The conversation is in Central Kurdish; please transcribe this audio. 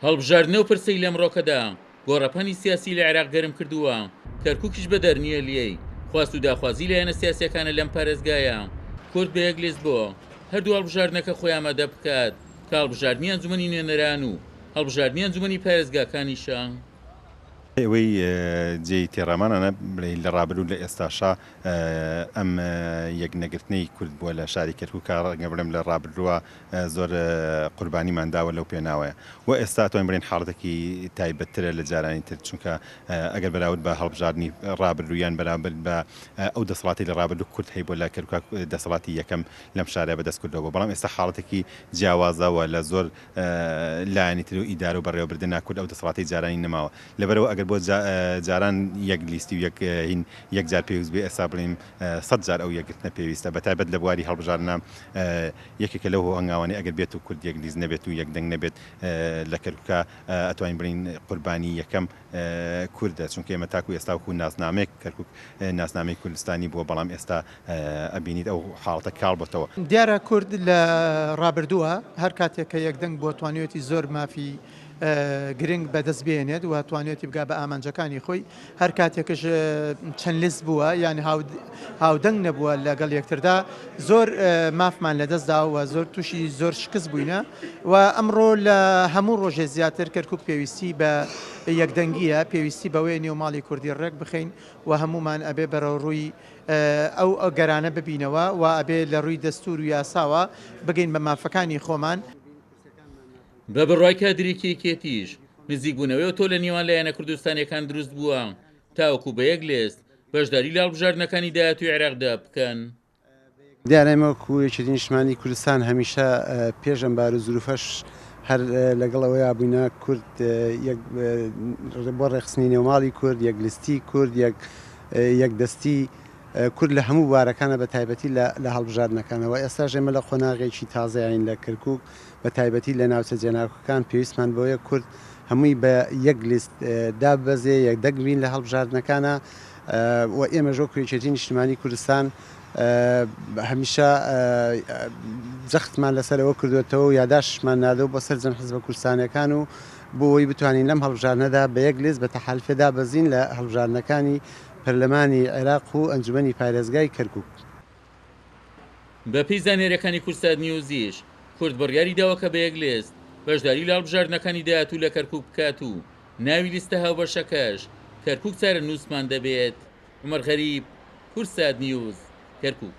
هەڵبژاردنە و پرسەی لەمڕۆکەدا گۆڕەپانی سیاسی لە عێراق گەرم کردووە. کەرکووکیش بە دەرنیە لێی خواست و داخوازی لایەنە سیاسیەکانە لەم پارێزگایە کورد بە یەک لێز بووە هەردوو هەڵبژاردنەکە خۆی ئامادە بکات کە هەڵبژاردنی ئەنجومەنی نوێنەران و هەڵبژاردنی ئەنجومەنی پارێزگاکانیشە. ئەوەی جێی تێڕەمانانە لە ڕابردوو لە ئێستاشا ئەم یەکنەگرتنەی کورد بووە لە شاری کەرکووک ڕەنگە بڵێم لە ڕابردووە زۆر قوربانیمانداوە لەو پێناوەیە و ئێستا تۆین بڵێن حاڵەتێکی تایبەتترە لە جارانی تر چونکە ئەگەر بەراورد بە هەڵبژاردننی ڕابردوویان بەرامبەر بە ئەو دەسەڵاتی لە ڕابردوو کورد هەیە بۆ لە کەرکووک دەسەڵاتی یەکەم لەم شارە بەدەست کردەوە بەڵام ئێستا حاڵەتێکی جیاوازەوە لە زۆر لایەنی تر و ئیدار و بەڕێوەبردننا کورد ئەو دەسەڵاتی جارانی نەماوە لەبەرەوە ئەگەر بۆ جاران یەک لیستی و یەک جار پێویست بێ ئێستا بڵێم 100 جار ئەو یەکگرتنە پێویستە بەتایبەت لە بواری هەڵبژاردنە یەکێکە لەو هەنگاوانەی ئەگەر بێت و کورد یەک لیز نەبێت و یەک دەنگ نەبێت لە کەرکووکە ئەتوانین بڵین قوربانی یەکەم کوردە چونکە ئێمە تاکو ئێستا وەکو ناسنامەیەک کەرکووک ناسنامەی کوردستانی بووە بەڵام ئێستا ئەبینیت ئەو حاڵەتە کاڵ بۆتەوە. دیارە کورد لە ڕابردووە هەر کاتێک کە یەکدەنگ بۆ توانێتی زۆر مافی گرنگ بەدەست بێنێت و توانێتی بگا بە ئامانجەکانی خۆی هەر کاتێکش چەند لیست بووە یعنی هاودەنگ نەبووە لەگەڵ یەکتردا زۆر مافمان لەدەستدا و زۆر تووشی زۆر شکست بووینە و ئەمڕۆ لە هەموو ڕۆژێ زیاتر کەرکووک پێویستی بە یەکدەنگیە پێویستی بەوەی نێوماڵی کوردی ڕێک بخەین و هەمومان ئەبێ بەرەو ڕووی ئەو گەرانە ببینەوە و ئەبێ لە ڕووی دەستور و یاساوە بگەین بە مافەکانی خۆمان. بە بڕای کادرێکی کێتیش نزیک بوونەوەی تۆ لە نێوان لایەنە کوردستانیەکان دروست بووە تاوەکو بە یەک لێست بەشداری لە هەڵبژاردنەکانی داهاتووی عێراقدا بکەن. دیارەمە کوێکی نیشتمانی کوردستان هەمیشە پێشم بار و زروفەش هەر لەگەڵەوەی بووینە کورد بۆ ڕێخستنی نێوماڵی کورد یەک لیستی کورد یەک دەستی کورد لە هەموو بارەکانە بە تایبەتی لە هەڵبژاردنەکانەوە ئێستا ژێمە لە خۆناغێکی تازەیین لە کەرکووک بە تایبەتی لە ناوچە جێناوەکان پێویستمان بۆیە کورد هەمووی بە یەک لیست دابەزێ یەک دەگوین لە هەڵبژاردنەکانە و ئێمە ژۆ کوێچێتی نیشتمانی کوردستان هەمیشە جەختمان لەسەرەوە کردوێتەوە و یاداشمان نادەوە بۆ سەر جەم حیزبە کوردستانیەکان و بۆەوەی بتوانین لەم هەڵبژاردنەدا بە یەک لیست بە تەحالفێدا بەزین لە هەڵبژاردنەکانی پەرلەمانی عێراق و ئەنجومەنی پارێزگای کەرکووک. بەپێی زانێرەکانی کورسات نیوزیش کورد بڕیاری داوە کە بە یەک لێست بەشداری لە هەڵبژاردنەکانی داهاتوو لە کەرکووک بکات و ناوی لیستە هاوبەشەکەش کەرکووک چارە نووسمان دەبێت. عومەر غەریب، کورسات نیوز، کەرکووک.